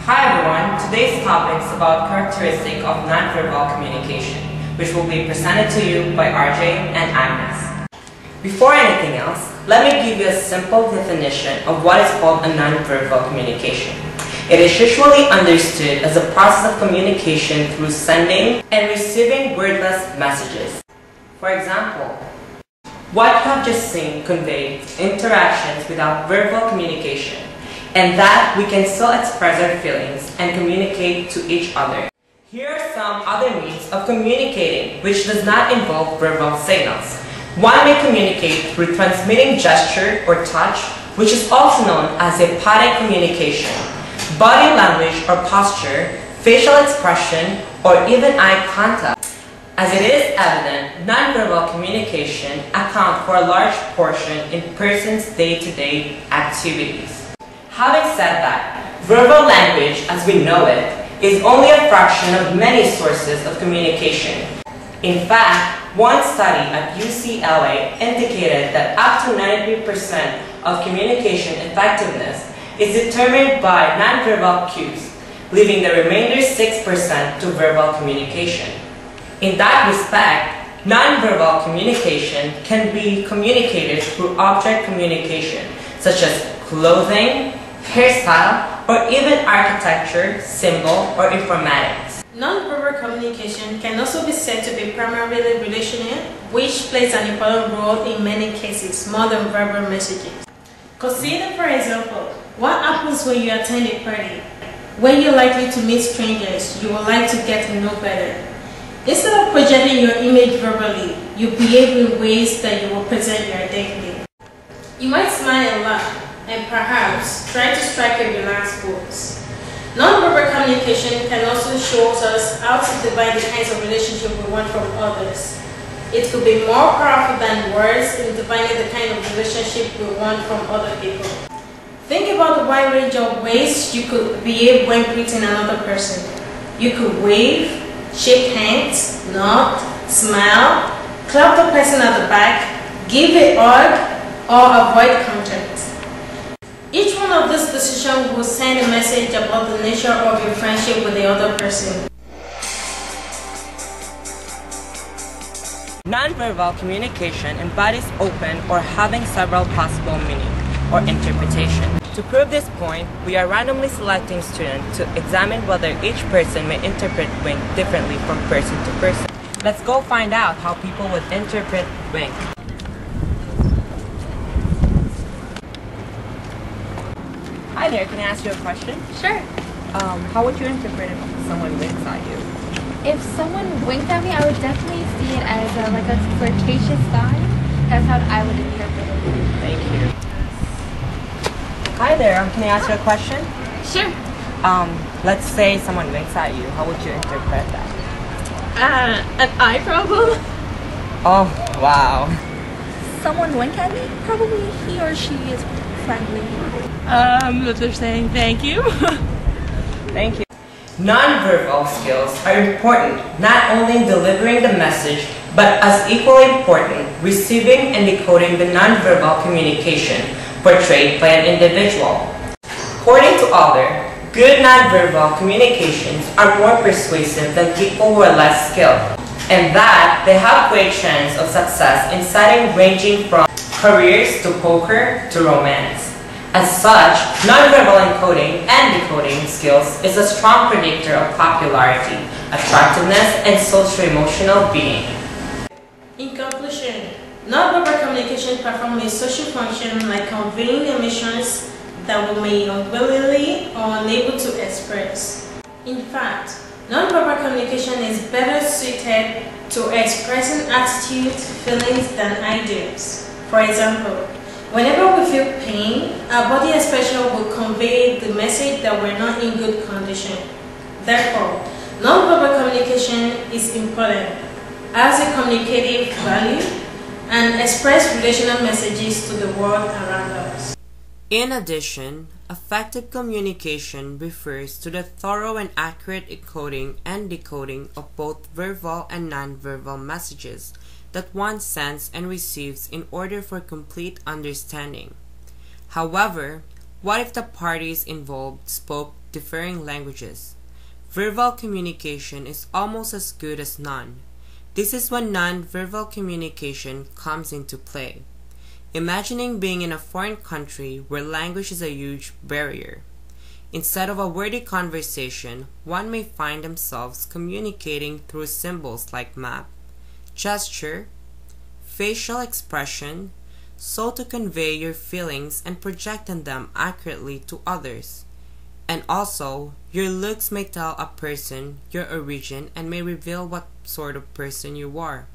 Hi everyone, today's topic is about characteristics of nonverbal communication, which will be presented to you by Arjay and Agnes. Before anything else, let me give you a simple definition of what is called a nonverbal communication. It is usually understood as a process of communication through sending and receiving wordless messages. For example, what you have just seen conveyed interactions without verbal communication, and that we can still express our feelings and communicate to each other. Here are some other means of communicating which does not involve verbal signals. One may communicate through transmitting gesture or touch, which is also known as apodic communication, body language or posture, facial expression, or even eye contact. As it is evident, nonverbal communication accounts for a large portion in persons' day-to-day activities. Having said that, verbal language as we know it is only a fraction of many sources of communication. In fact, one study at UCLA indicated that up to 93% of communication effectiveness is determined by nonverbal cues, leaving the remainder 6% to verbal communication. In that respect, nonverbal communication can be communicated through object communication, such as clothing, hairstyle, or even architecture, symbol, or informatics. Non-verbal communication can also be said to be primarily relational, which plays an important role in many cases, more than verbal messages. Consider, for example, what happens when you attend a party. When you're likely to meet strangers, you would like to get to know better. Instead of projecting your image verbally, you behave in ways that you will present your identity. You might smile a lot, and perhaps try to strike a relaxed pose. Non-verbal communication can also show us how to define the kinds of relationship we want from others. It could be more powerful than words in defining the kind of relationship we want from other people. Think about the wide range of ways you could behave when greeting another person. You could wave, shake hands, nod, smile, clap the person at the back, give a hug, or avoid contact. Each one of these decisions will send a message about the nature of your friendship with the other person. Nonverbal communication embodies open or having several possible meanings or interpretation. To prove this point, we are randomly selecting students to examine whether each person may interpret wink differently from person to person. Let's go find out how people would interpret wink. Hi there, can I ask you a question? Sure. How would you interpret if someone winks at you? If someone winked at me, I would definitely see it as like a flirtatious sign. That's how I would interpret it. Thank you. Hi there, can I ask you a question? Sure. Let's say someone winks at you. How would you interpret that? An eye problem? Oh, wow. Someone wink at me? Probably he or she is friendly. If they're saying thank you. Thank you. Nonverbal skills are important not only in delivering the message, but as equally important, receiving and decoding the nonverbal communication portrayed by an individual. According to Ordona, good nonverbal communications are more persuasive than people who are less skilled, and that they have great chance of success in settings ranging from careers to poker to romance. As such, nonverbal encoding and decoding skills is a strong predictor of popularity, attractiveness, and social-emotional being. In conclusion, nonverbal communication performs a social function like conveying emotions that we may unwillingly or unable to express. In fact, nonverbal communication is better suited to expressing attitudes, feelings than ideas. For example, whenever we feel pain, our body expression will convey the message that we're not in good condition. Therefore, nonverbal communication is important, has a communicative value, and express relational messages to the world around us. In addition, effective communication refers to the thorough and accurate encoding and decoding of both verbal and nonverbal messages that one sends and receives in order for complete understanding. However, what if the parties involved spoke differing languages. Verbal communication is almost as good as none. This is when non-verbal communication comes into play. Imagining being in a foreign country where language is a huge barrier. Instead of a wordy conversation, one may find themselves communicating through symbols like map, gesture, facial expression, so to convey your feelings and projecting them accurately to others. And also, your looks may tell a person your origin and may reveal what sort of person you are.